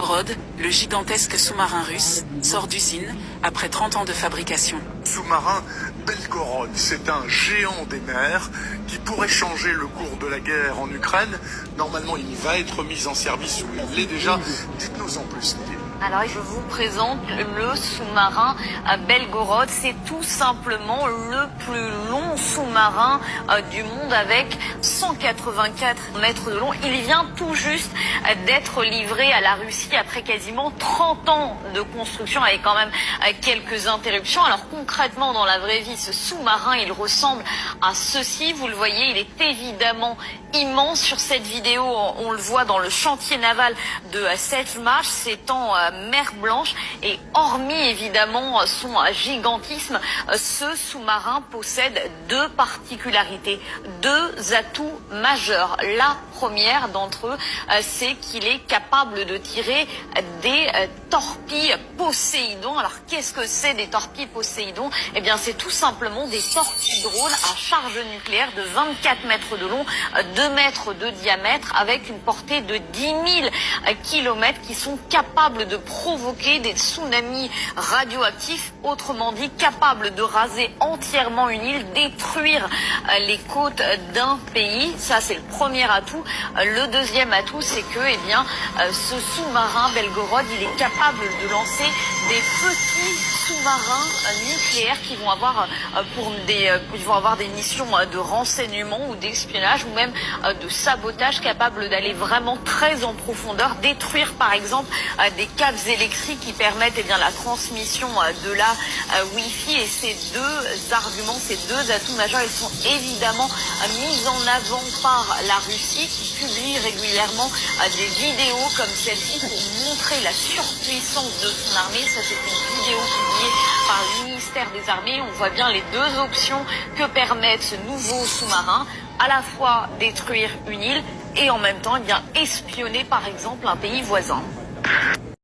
Belgorod, le gigantesque sous-marin russe, sort d'usine après 30 ans de fabrication. Sous-marin Belgorod, c'est un géant des mers qui pourrait changer le cours de la guerre en Ukraine. Normalement, il va être mis en service ou il l'est déjà. Dites-nous en plus, Lydie. Alors, je vous présente le sous-marin Belgorod. C'est tout simplement le plus long sous-marin du monde avec 184 mètres de long. Il vient tout juste d'être livré à la Russie après quasiment 30 ans de construction avec quand même quelques interruptions. Alors concrètement, dans la vraie vie, ce sous-marin, il ressemble à ceci. Vous le voyez, il est évidemment immense. Sur cette vidéo, on le voit dans le chantier naval de Seltmarsh, c'est en mer Blanche. Et hormis évidemment son gigantisme, ce sous-marin possède deux particularités, deux atouts majeurs. La première d'entre eux, c'est qu'il est capable de tirer des torpilles Poséidon. Alors qu'est-ce que c'est des torpilles Poséidon? Eh bien c'est tout simplement des torpilles drones à charge nucléaire de 24 mètres de long, 2 mètres de diamètre, avec une portée de 10 000 kilomètres, qui sont capables de provoquer des tsunamis radioactifs, autrement dit capables de raser entièrement une île, détruire les côtes d'un pays. Ça c'est le premier atout. Le deuxième atout, c'est que ce sous-marin Belgorod, il est capable de lancer des petits sous-marins nucléaires qui vont avoir des missions de renseignement ou d'espionnage ou même de sabotage, capables d'aller vraiment très en profondeur, détruire par exemple des câbles électriques qui permettent la transmission de la Wi-Fi. Et ces deux arguments, ces deux atouts majeurs, ils sont évidemment mis en avant par la Russie, qui publie régulièrement des vidéos comme celle-ci pour montrer la surpuissance de son armée. Ça, c'est une vidéo publiée par le ministère des Armées. On voit bien les deux options que permettent ce nouveau sous-marin, à la fois détruire une île et en même temps espionner par exemple un pays voisin.